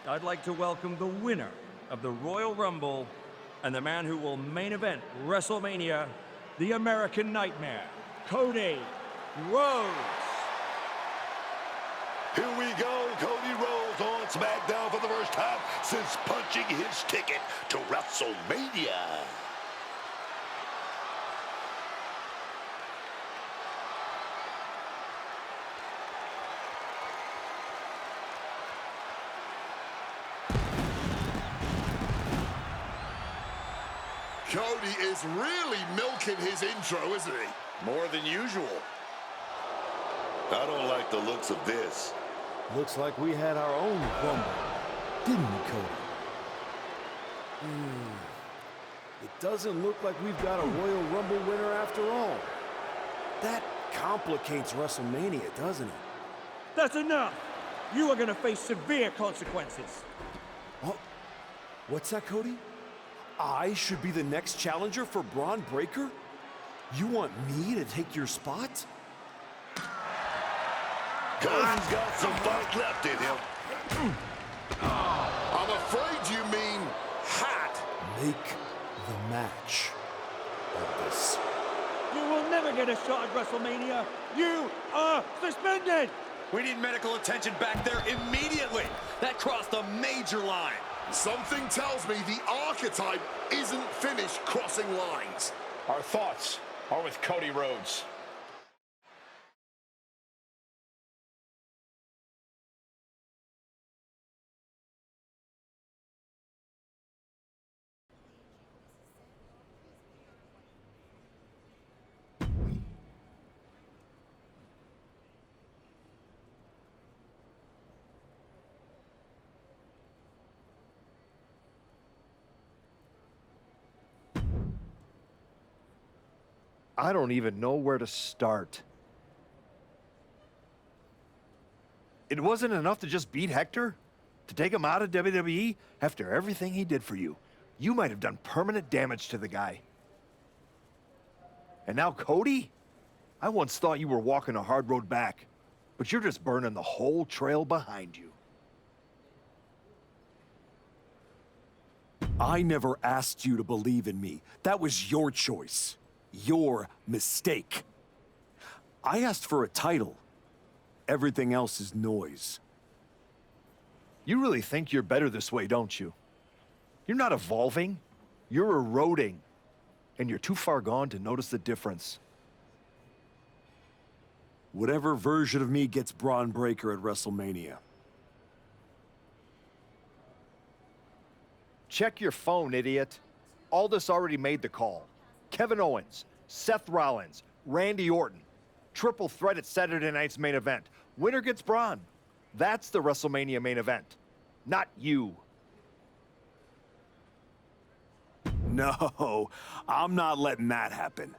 I'd like to welcome the winner of the Royal Rumble and the man who will main event WrestleMania, the American Nightmare, Cody Rhodes. Here we go, Cody Rhodes on SmackDown for the first time since punching his ticket to WrestleMania. Cody is really milking his intro, isn't he? More than usual. I don't like the looks of this. Looks like we had our own Rumble, didn't we, Cody? It doesn't look like we've got a Royal Rumble winner after all. That complicates WrestleMania, doesn't it? That's enough! You are gonna face severe consequences. Oh, what's that, Cody? I should be the next challenger for Braun Breaker? You want me to take your spot? Cody's got some fight left in him. I'm afraid you mean hat. Make the match of this. You will never get a shot at WrestleMania. You are suspended! We need medical attention back there immediately. That crossed a major line. Something tells me the archetype isn't finished crossing lines. Our thoughts are with Cody Rhodes. I don't even know where to start. It wasn't enough to just beat Hector? To take him out of WWE after everything he did for you? You might have done permanent damage to the guy. And now Cody? I once thought you were walking a hard road back, but you're just burning the whole trail behind you. I never asked you to believe in me. That was your choice. Your mistake. I asked for a title. Everything else is noise. You really think you're better this way, don't you? You're not evolving. You're eroding. And you're too far gone to notice the difference. Whatever version of me gets Braun Breaker at WrestleMania. Check your phone, idiot. Aldous already made the call. Kevin Owens, Seth Rollins, Randy Orton. Triple threat at Saturday night's main event. Winner gets Braun. That's the WrestleMania main event. Not you. No, I'm not letting that happen.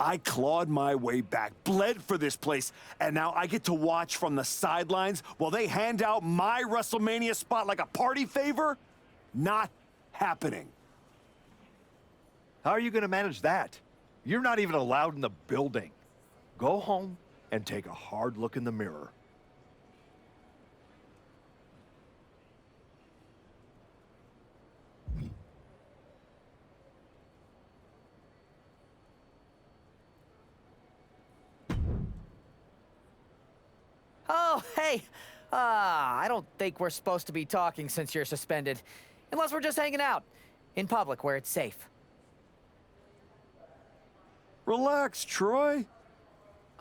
I clawed my way back, bled for this place, and now I get to watch from the sidelines while they hand out my WrestleMania spot like a party favor? Not happening. How are you going to manage that? You're not even allowed in the building. Go home and take a hard look in the mirror. Oh, hey. I don't think we're supposed to be talking since you're suspended. Unless we're just hanging out. In public, where it's safe. Relax, Troy.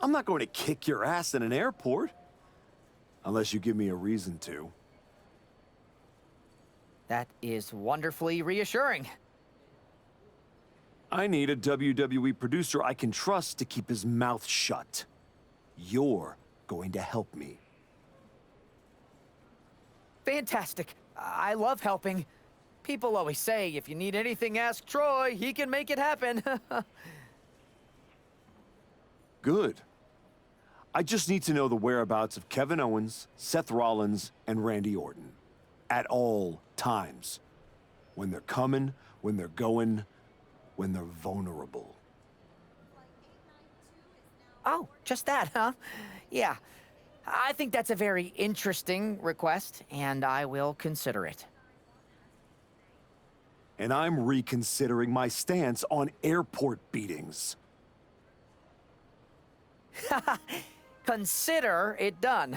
I'm not going to kick your ass in an airport. Unless you give me a reason to. That is wonderfully reassuring. I need a WWE producer I can trust to keep his mouth shut. You're going to help me. Fantastic. I love helping. People always say, if you need anything, ask Troy. He can make it happen. Good. I just need to know the whereabouts of Kevin Owens, Seth Rollins, and Randy Orton. At all times. When they're coming, when they're going, when they're vulnerable. Oh, just that, huh? Yeah. I think that's a very interesting request, and I will consider it. And I'm reconsidering my stance on airport beatings. Consider it done.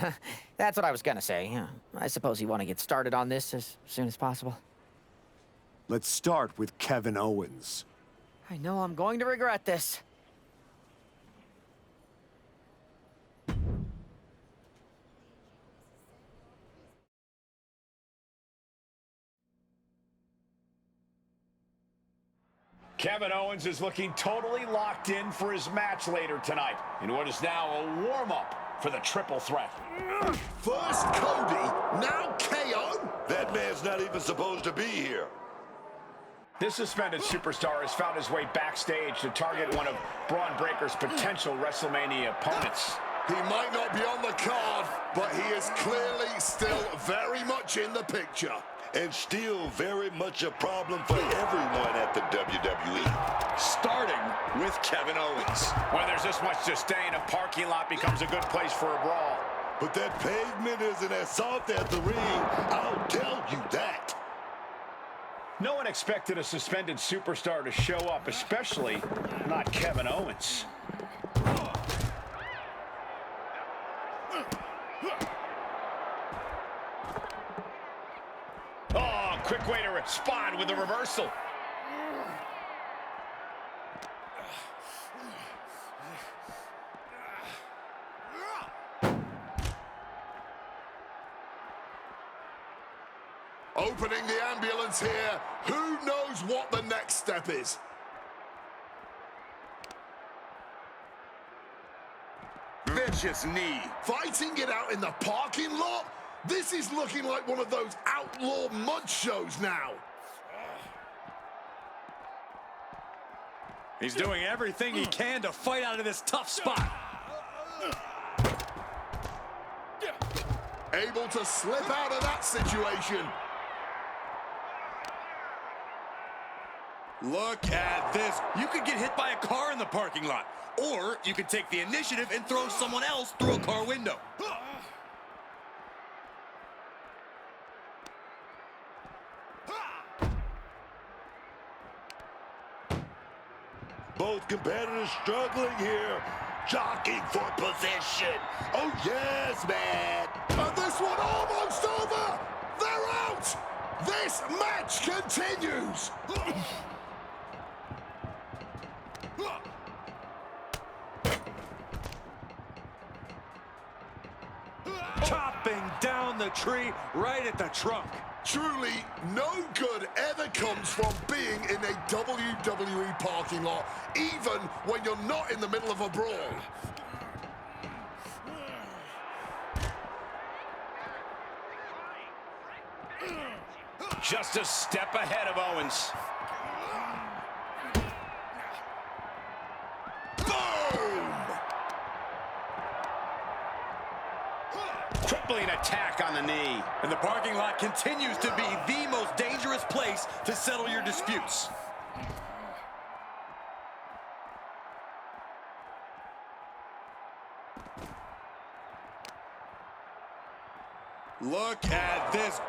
That's what I was gonna say. I suppose you want to get started on this as soon as possible. Let's start with Kevin Owens. I know I'm going to regret this. Kevin Owens is looking totally locked in for his match later tonight in what is now a warm-up for the triple threat. First Cody, now KO. That man's not even supposed to be here. This suspended superstar has found his way backstage to target one of Braun Breaker's potential WrestleMania opponents. He might not be on the card, but he is clearly still very much in the picture. And still very much a problem for everyone at the WWE. Starting with Kevin Owens. When there's this much disdain, a parking lot becomes a good place for a brawl. But that pavement isn't as soft as the ring, I'll tell you that. No one expected a suspended superstar to show up, especially not Kevin Owens. Oh, quick way to respond with a reversal. Opening the ambulance here. Who knows what the next step is? Vicious knee. Fighting it out in the parking lot? This is looking like one of those outlaw mud shows now. He's doing everything he can to fight out of this tough spot. Able to slip out of that situation. Look at this. You could get hit by a car in the parking lot. Or you could take the initiative and throw someone else through a car window. Both competitors struggling here, jockeying for position. Oh, yes, man. And this one almost over. They're out. This match continues. Chopping down the tree right at the trunk. Truly, no good ever comes from being in a WWE parking lot, even when you're not in the middle of a brawl. Just a step ahead of Owens. Crippling attack on the knee. And the parking lot continues to be the most dangerous place to settle your disputes. Look at this.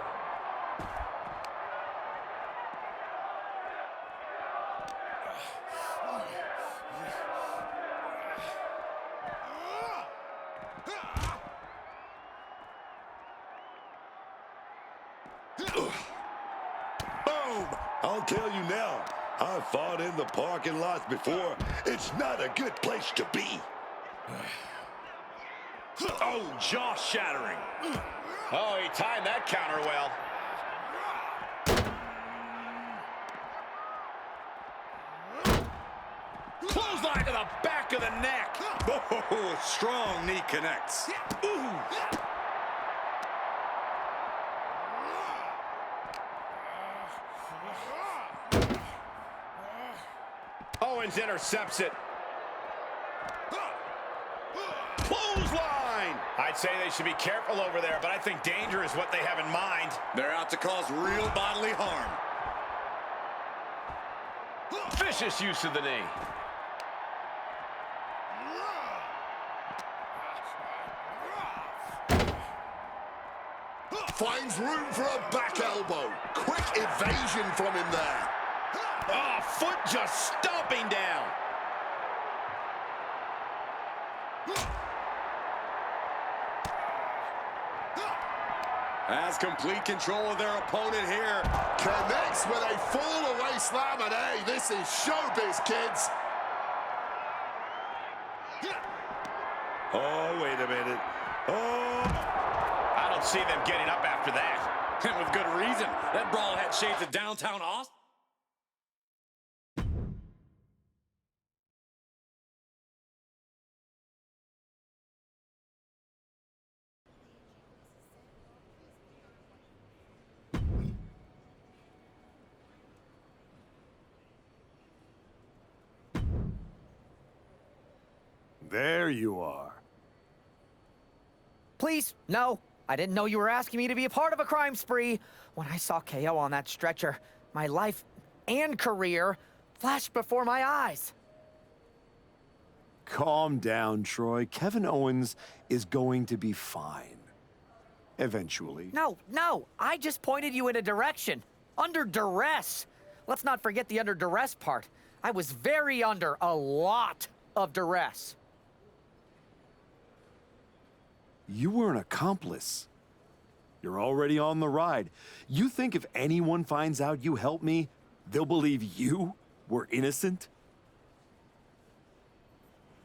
Boom! I'll tell you now, I've fought in the parking lots before. It's not a good place to be. Oh, jaw-shattering. Oh, he timed that counter well. Clothesline to the back of the neck. Oh, strong knee connects. Ooh. Owens intercepts it. Clothesline! I'd say they should be careful over there, but I think danger is what they have in mind. They're out to cause real bodily harm. Vicious use of the knee. Finds room for a back elbow. Quick evasion from him there. Oh, foot just stomping down. Has complete control of their opponent here. Connects with a fall-away slam, and hey, this is showbiz, kids. Oh, wait a minute. Oh. I don't see them getting up after that. And with good reason. That brawl had shades of downtown Austin. There you are. Please, no. I didn't know you were asking me to be a part of a crime spree. When I saw KO on that stretcher, my life and career flashed before my eyes. Calm down, Troy. Kevin Owens is going to be fine. Eventually. No. I just pointed you in a direction. Under duress. Let's not forget the under duress part. I was very under a lot of duress. You were an accomplice. You're already on the ride. You think if anyone finds out you helped me, they'll believe you were innocent?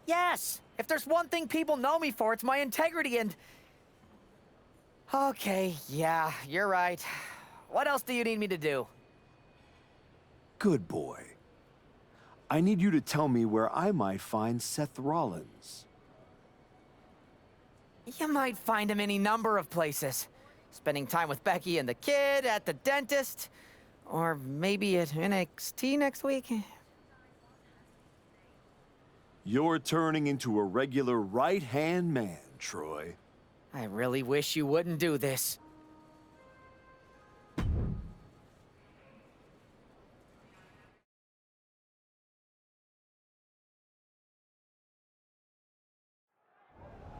Yes! If there's one thing people know me for, it's my integrity and... Okay, yeah, you're right. What else do you need me to do? Good boy. I need you to tell me where I might find Seth Rollins. You might find him any number of places. Spending time with Becky and the kid, at the dentist, or maybe at NXT next week. You're turning into a regular right-hand man, Troy. I really wish you wouldn't do this.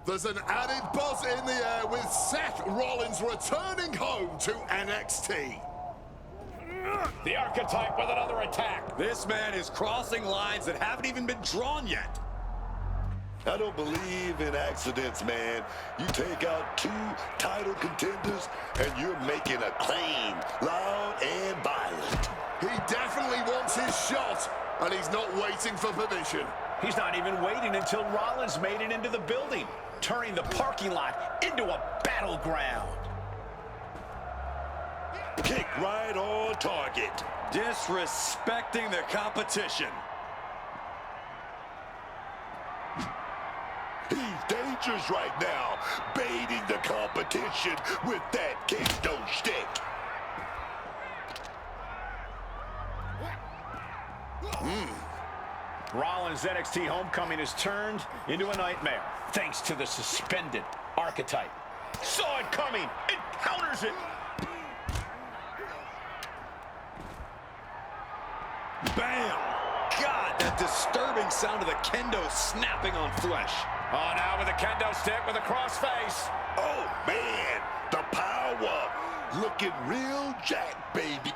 There's an added buzz in the air with Seth Rollins returning home to NXT. The Archetype with another attack. This man is crossing lines that haven't even been drawn yet. I don't believe in accidents, man. You take out 2 title contenders, and you're making a claim, loud and violent. He definitely wants his shot, and he's not waiting for permission. He's not even waiting until Rollins made it into the building, turning the parking lot into a battleground. Kick right on target. Disrespecting the competition. He's dangerous right now, baiting the competition with that kendo stick. Rollins' NXT homecoming has turned into a nightmare, thanks to the suspended Archetype. Saw it coming, it counters it. Bam! God, that disturbing sound of the kendo snapping on flesh. Oh, now with a kendo stick with a crossface. Oh, man, the power. Looking real jacked, baby.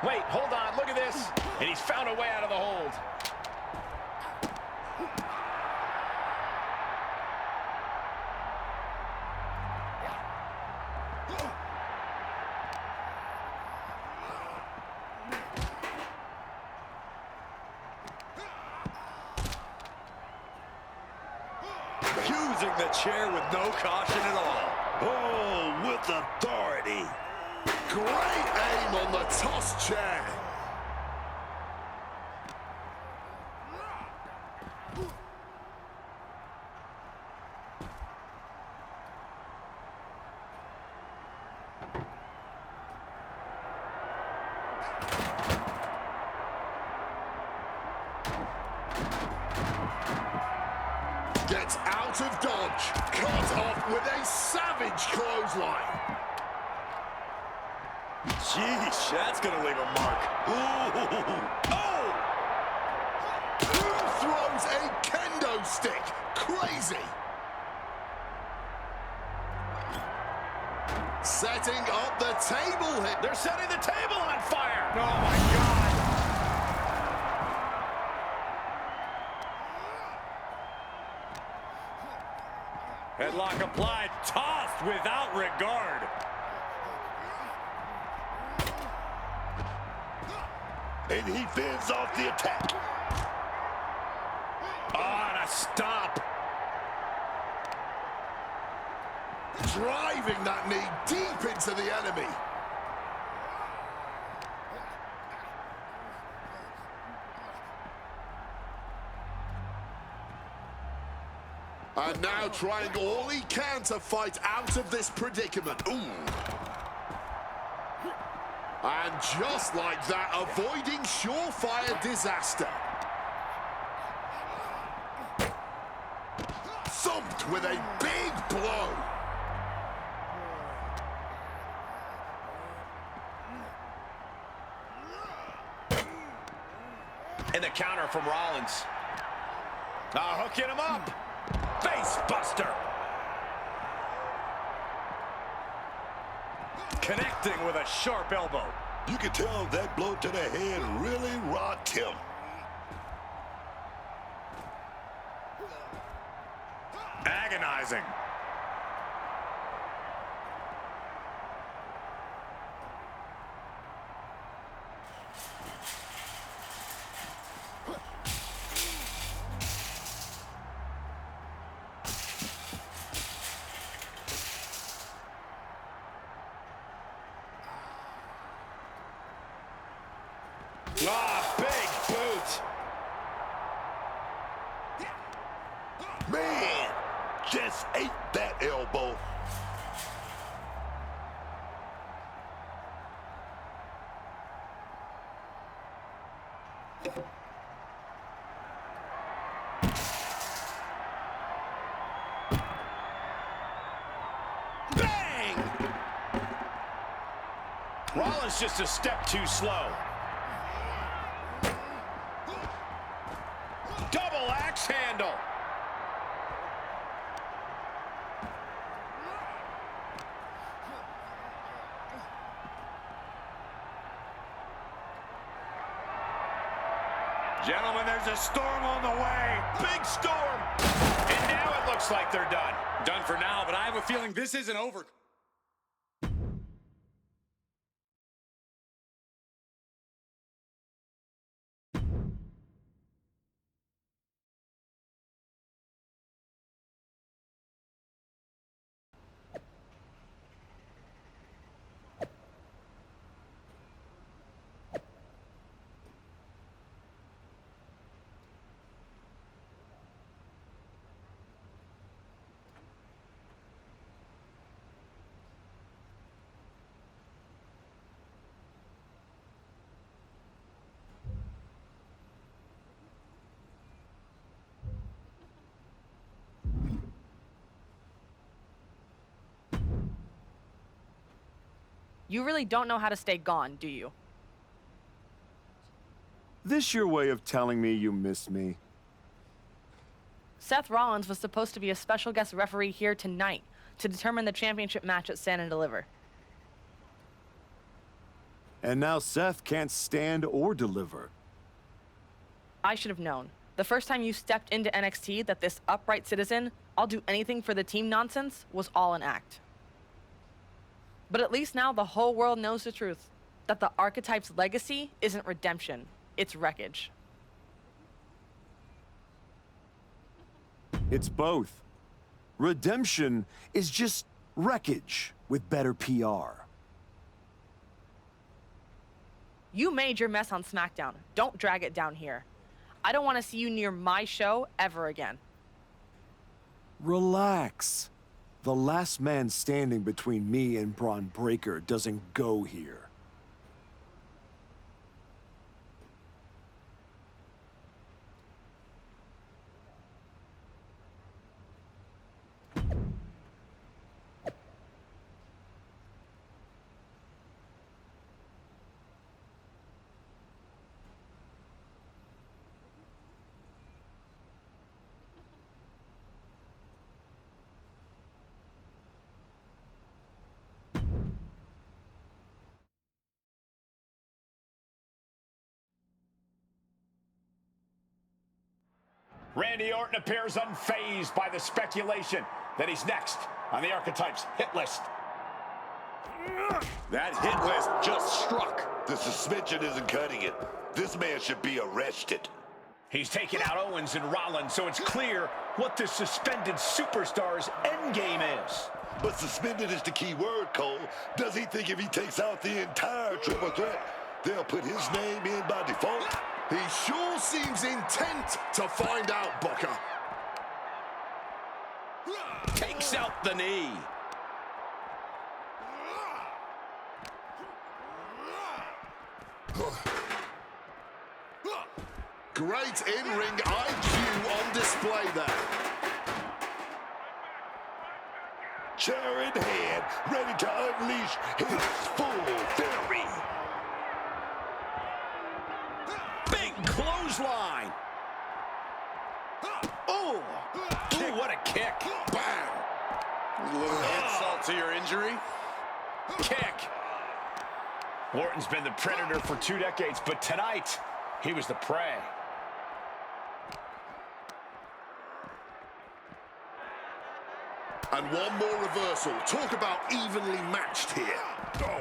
Wait, hold on, look at this. And he's found a way out of the hold. Using the chair with no caution at all. Oh, with authority. Great aim on the toss chair. Gets out of dodge. Cut off with a savage clothesline. Jeez, that's gonna leave a mark. Ooh. Oh! Who throws a kendo stick? Crazy. setting up the table here. They're setting the table on fire. Oh, my God. Headlock applied, tossed without regard. And he fends off the attack. Oh, and a stop. Driving that knee deep into the enemy. And now trying all he can to fight out of this predicament. Ooh. And just like that, avoiding surefire disaster. Thumped with a big blow. And the counter from Rollins. Hooking him up. Face buster. Connecting with a sharp elbow. You can tell that blow to the head really rocked him. Agonizing. Ah, big boot. Man, just ate that elbow. Bang! Rollins just a step too slow. Double axe handle. Gentlemen, there's a storm on the way. Big storm. And now it looks like they're done. Done for now, but I have a feeling this isn't over. You really don't know how to stay gone, do you? This your way of telling me you miss me? Seth Rollins was supposed to be a special guest referee here tonight to determine the championship match at Stand and Deliver. And now Seth can't stand or deliver. I should have known. The first time you stepped into NXT that this upright citizen, I'll do anything for the team nonsense, was all an act. But at least now the whole world knows the truth, that the Archetype's legacy isn't redemption, it's wreckage. It's both. Redemption is just wreckage with better PR. You made your mess on SmackDown. Don't drag it down here. I don't want to see you near my show ever again. Relax. The last man standing between me and Braun Breaker doesn't go here. Randy Orton appears unfazed by the speculation that he's next on the Archetypes hit list. That hit list just struck. The suspension isn't cutting it. This man should be arrested. He's taken out Owens and Rollins, so it's clear what the suspended superstar's endgame is. But suspended is the key word, Cole. Does he think if he takes out the entire triple threat, they'll put his name in by default? He sure seems intent to find out, Booker. Takes out the knee. Great in-ring IQ on display there. Chair in hand, ready to unleash his full fury. Big clothesline. Oh, ooh, what a kick. Bam! A little insult to your injury. Kick. Orton's been the predator for 2 decades, but tonight, he was the prey. And one more reversal. Talk about evenly matched here. Oh.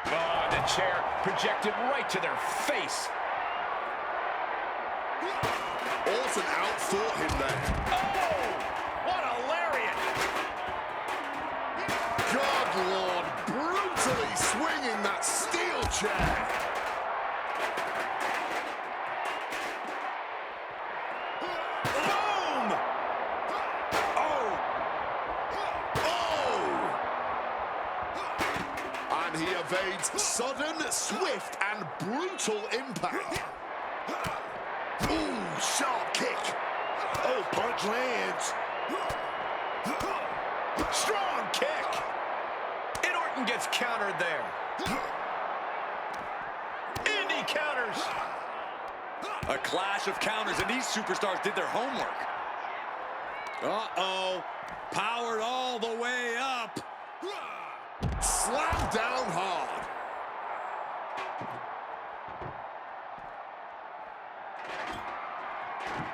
Oh, the chair projected right to their face. Orton outthought him there. Oh, what a lariat. God, Lord, brutally swinging that steel chair. Boom! Oh! And he evades sudden, swift, and brutal impact. Ooh, sharp kick. Oh, punch lands. Strong kick. And Orton gets countered there. And he counters. A clash of counters, and these superstars did their homework. Uh-oh. Powered all the way up. Slammed down hard.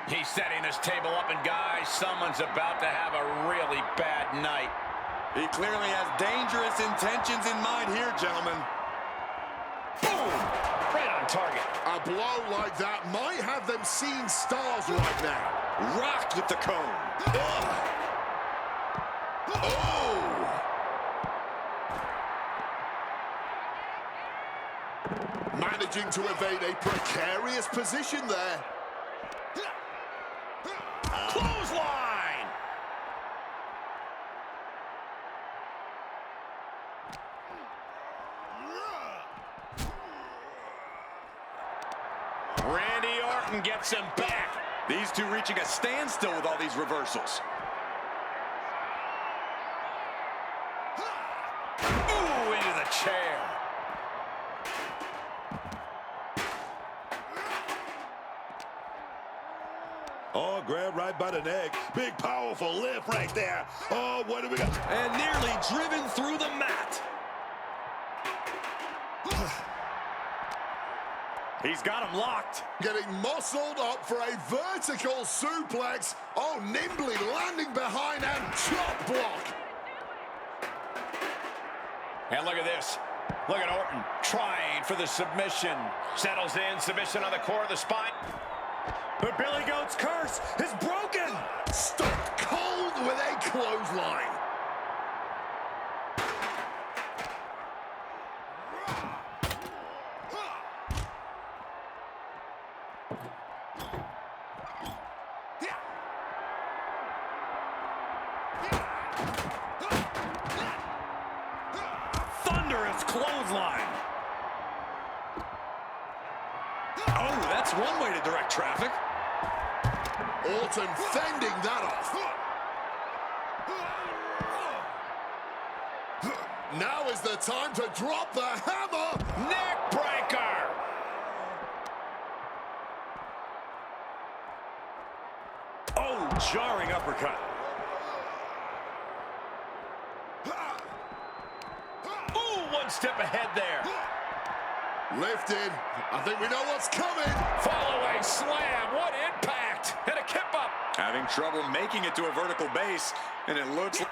He's setting this table up, and guys, someone's about to have a really bad night. He clearly has dangerous intentions in mind here, gentlemen. Boom! Right on target. A blow like that might have them seeing stars right now. Rocked with the cone. Ugh. Oh! Managing to evade a precarious position there. Clothesline! Randy Orton gets him back. These two reaching a standstill with all these reversals. Ooh, into the chair. Oh, grabbed right by the neck. Big, powerful lift right there. Oh, what do we got? And nearly driven through the mat. He's got him locked. Getting muscled up for a vertical suplex. Oh, nimbly landing behind and chop block. And look at this. Look at Orton trying for the submission. Settles in, submission on the core of the spine. But Billy Goat's curse is broken. Stopped cold with a clothesline. Thunderous clothesline. Oh, that's one way to direct traffic. Orton fending that off. Now is the time to drop the hammer. Neck breaker. Jarring uppercut. Ooh, one step ahead there. Lifted. I think we know what's coming. Fall-away slam. What impact. And a kip-up. Having trouble making it to a vertical base. And it looks like...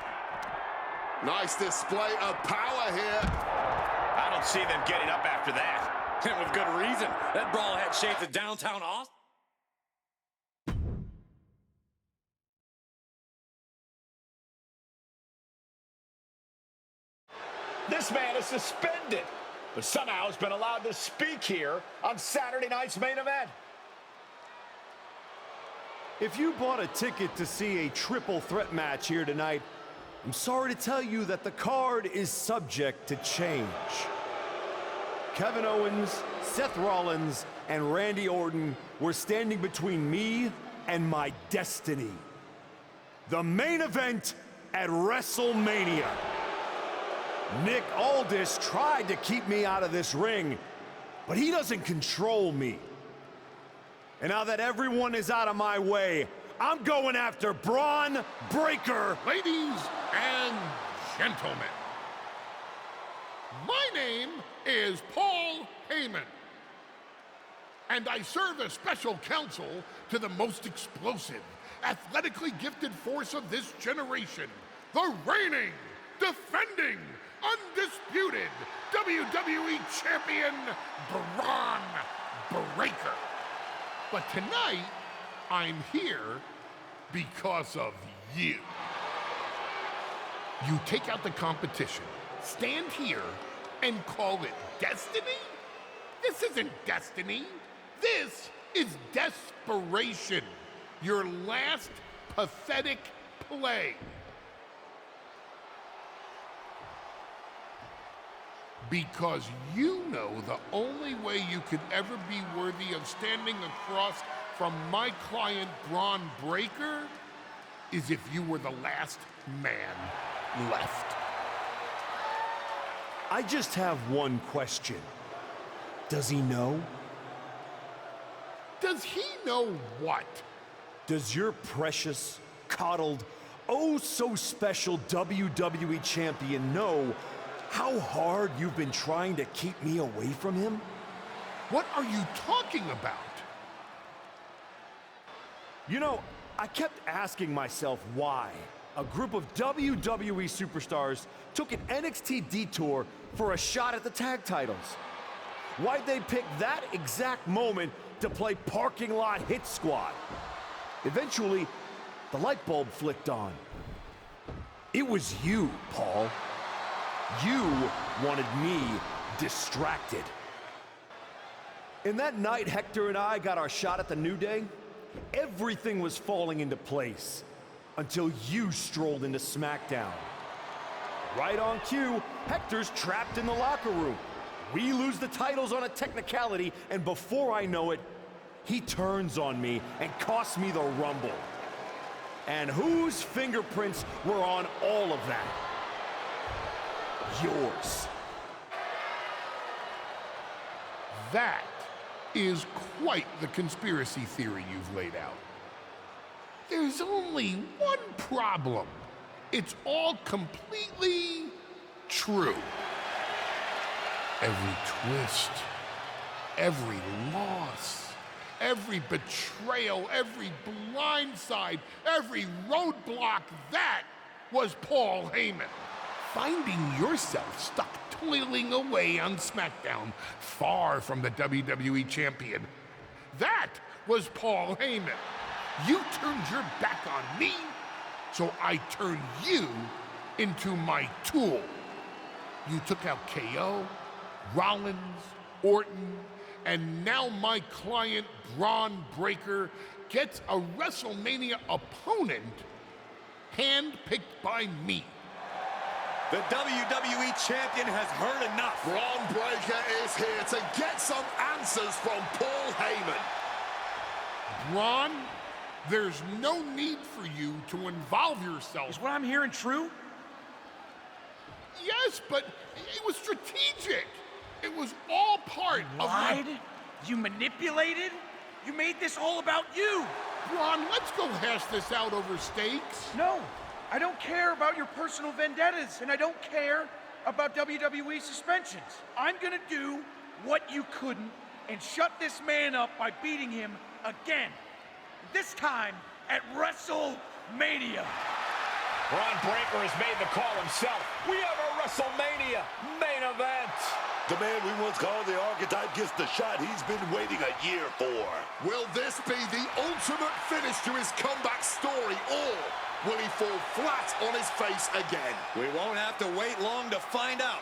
Nice display of power here. I don't see them getting up after that. And with good reason. That brawl had shades of downtown Austin. This man is suspended, but somehow has been allowed to speak here on Saturday night's main event. If you bought a ticket to see a triple threat match here tonight, I'm sorry to tell you that the card is subject to change. Kevin Owens, Seth Rollins, and Randy Orton were standing between me and my destiny. The main event at WrestleMania. Nick Aldis tried to keep me out of this ring, but he doesn't control me. And now that everyone is out of my way, I'm going after Braun Breaker. Ladies and gentlemen, my name is Paul Heyman, and I serve as special counsel to the most explosive, athletically gifted force of this generation, the reigning, defending, undisputed WWE Champion, Braun Breaker. But tonight, I'm here because of you. You take out the competition, stand here, and call it destiny? This isn't destiny. This is desperation. Your last pathetic play. Because you know the only way you could ever be worthy of standing across from my client Braun Breaker is if you were the last man left. I just have one question. Does he know? Does he know what? Does your precious, coddled, oh so special WWE champion know how hard you've been trying to keep me away from him? What are you talking about? You know, I kept asking myself why a group of WWE superstars took an NXT detour for a shot at the tag titles. Why'd they pick that exact moment to play parking lot hit squad? Eventually, the light bulb flicked on. It was you, Paul. You wanted me distracted. And that night Hector and I got our shot at the New Day, everything was falling into place until you strolled into SmackDown. Right on cue, Hector's trapped in the locker room. We lose the titles on a technicality, and before I know it, he turns on me and costs me the Rumble. And whose fingerprints were on all of that? Yours. That is quite the conspiracy theory you've laid out. There's only one problem. It's all completely true. Every twist, every loss, every betrayal, every blindside, every roadblock, that was Paul Heyman. Finding yourself stuck toiling away on SmackDown, far from the WWE Champion. That was Paul Heyman. You turned your back on me, so I turned you into my tool. You took out KO, Rollins, Orton, and now my client Braun Breaker gets a WrestleMania opponent handpicked by me. The WWE Champion has heard enough. Braun Breaker is here to get some answers from Paul Heyman. Braun, there's no need for you to involve yourself. Is what I'm hearing true? Yes, but it was strategic. It was all part of Lied? You manipulated? You made this all about you! Braun, let's go hash this out over steaks. No, I don't care about your personal vendettas, and I don't care about WWE suspensions. I'm gonna do what you couldn't and shut this man up by beating him again. This time at WrestleMania. Braun Breaker has made the call himself. We have a WrestleMania main event. The man we once called the archetype gets the shot he's been waiting a year for. Will this be the ultimate finish to his comeback story, or will he fall flat on his face again? We won't have to wait long to find out.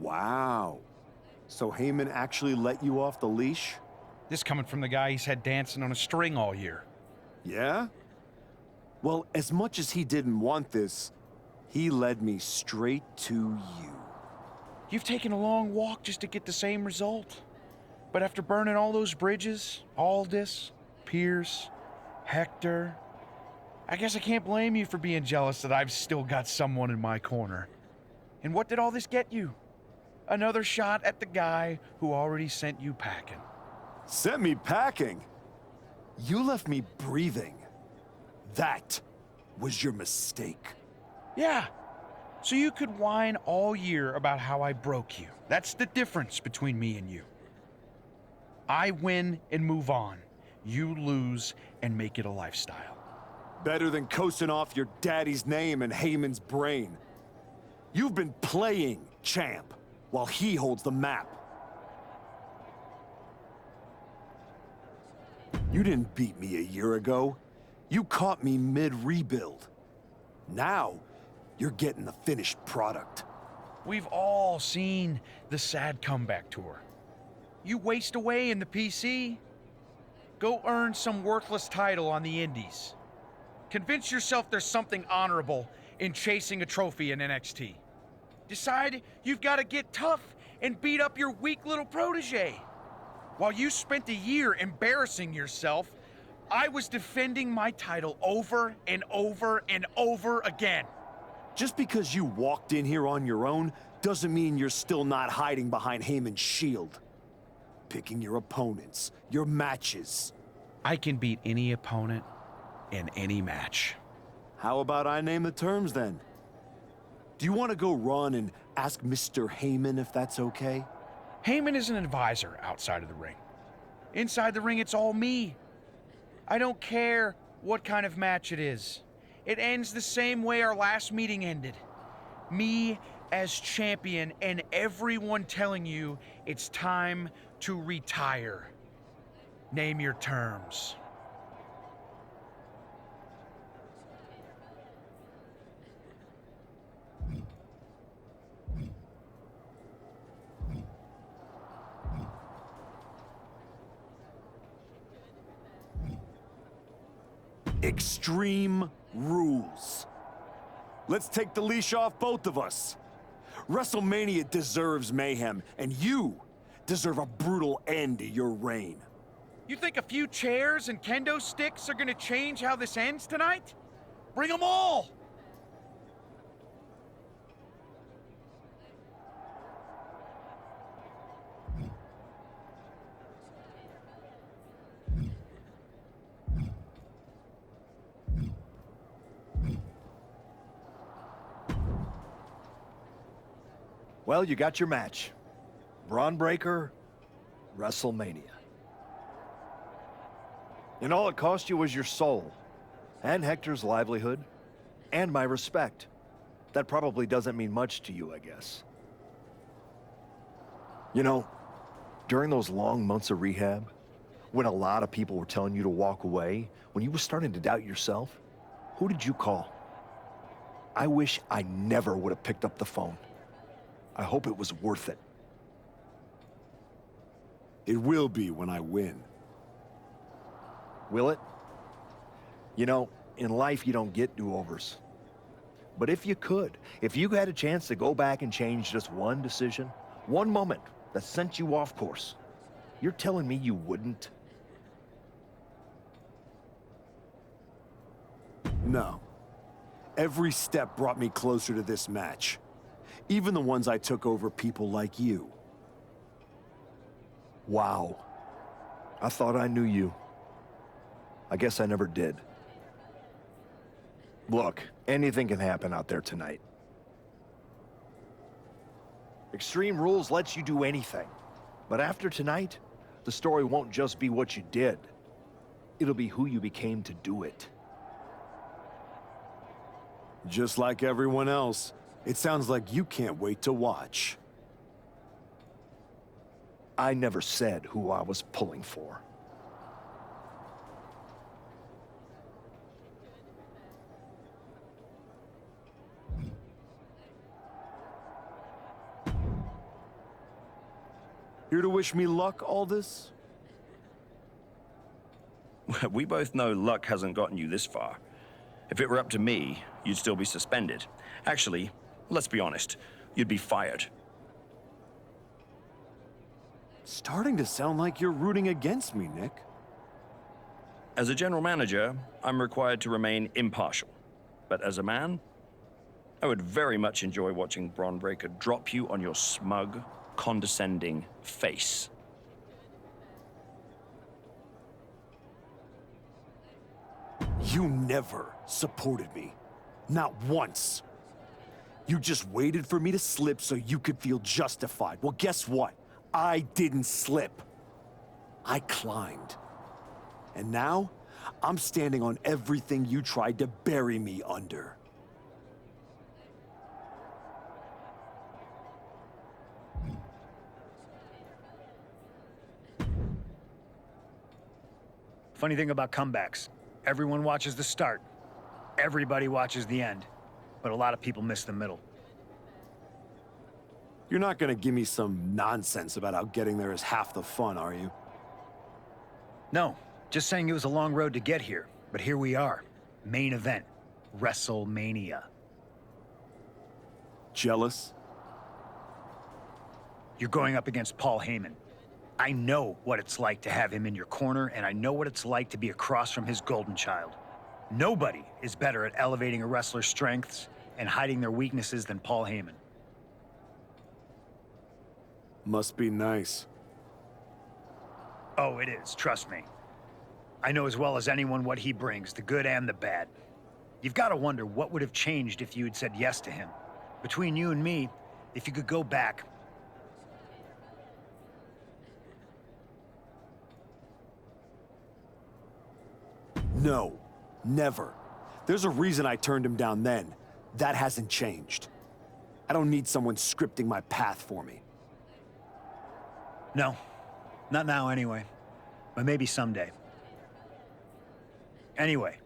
Wow. So Heyman actually let you off the leash? This coming from the guy he's had dancing on a string all year. Yeah? Well, as much as he didn't want this, he led me straight to you. You've taken a long walk just to get the same result. But after burning all those bridges, Aldis, Pierce, Hector, I guess I can't blame you for being jealous that I've still got someone in my corner. And what did all this get you? Another shot at the guy who already sent you packing. Sent me packing? You left me breathing. That was your mistake. Yeah, so you could whine all year about how I broke you. That's the difference between me and you. I win and move on. You lose and make it a lifestyle. Better than coasting off your daddy's name and Heyman's brain. You've been playing champ while he holds the map. You didn't beat me a year ago. You caught me mid-rebuild. Now, you're getting the finished product. We've all seen the sad comeback tour. You waste away in the PC. Go earn some worthless title on the indies. Convince yourself there's something honorable in chasing a trophy in NXT. Decide you've got to get tough and beat up your weak little protege. While you spent a year embarrassing yourself, I was defending my title over and over and over again. Just because you walked in here on your own doesn't mean you're still not hiding behind Heyman's shield. Picking your opponents, your matches. I can beat any opponent in any match. How about I name the terms then? Do you want to go run and ask Mr. Heyman if that's okay? Heyman is an advisor outside of the ring. Inside the ring, it's all me. I don't care what kind of match it is. It ends the same way our last meeting ended. Me as champion and everyone telling you it's time to retire. Name your terms. Extreme rules. Let's take the leash off both of us. WrestleMania deserves mayhem, and you deserve a brutal end to your reign. You think a few chairs and kendo sticks are gonna change how this ends tonight? Bring them all! Well, you got your match. Braun Breaker, WrestleMania. And all it cost you was your soul, and Hector's livelihood, and my respect. That probably doesn't mean much to you, I guess. You know, during those long months of rehab, when a lot of people were telling you to walk away, when you were starting to doubt yourself, who did you call? I wish I never would have picked up the phone. I hope it was worth it. It will be when I win. Will it? You know, in life you don't get do-overs. But if you could, if you had a chance to go back and change just one decision, one moment that sent you off course, you're telling me you wouldn't? No. Every step brought me closer to this match. Even the ones I took over people like you. Wow. I thought I knew you. I guess I never did. Look, anything can happen out there tonight. Extreme Rules lets you do anything. But after tonight, the story won't just be what you did. It'll be who you became to do it. Just like everyone else, it sounds like you can't wait to watch. I never said who I was pulling for. Here to wish me luck, Aldous? We both know luck hasn't gotten you this far. If it were up to me, you'd still be suspended. Actually, let's be honest, you'd be fired. Starting to sound like you're rooting against me, Nick. As a general manager, I'm required to remain impartial. But as a man, I would very much enjoy watching Braun Breaker drop you on your smug, condescending face. You never supported me. Not once. You just waited for me to slip so you could feel justified. Well, guess what? I didn't slip. I climbed. And now, I'm standing on everything you tried to bury me under. Funny thing about comebacks, everyone watches the start. Everybody watches the end. But a lot of people miss the middle. You're not gonna give me some nonsense about how getting there is half the fun, are you? No, just saying it was a long road to get here. But here we are. Main event. WrestleMania. Jealous? You're going up against Paul Heyman. I know what it's like to have him in your corner, and I know what it's like to be across from his golden child. Nobody is better at elevating a wrestler's strengths and hiding their weaknesses than Paul Heyman. Must be nice. Oh, it is, trust me. I know as well as anyone what he brings, the good and the bad. You've got to wonder what would have changed if you had said yes to him. Between you and me, if you could go back, No, never. There's a reason I turned him down then. That hasn't changed. I don't need someone scripting my path for me. No, not now anyway. But maybe someday. Anyway,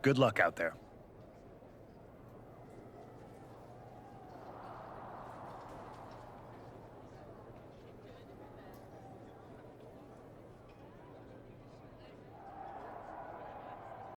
good luck out there.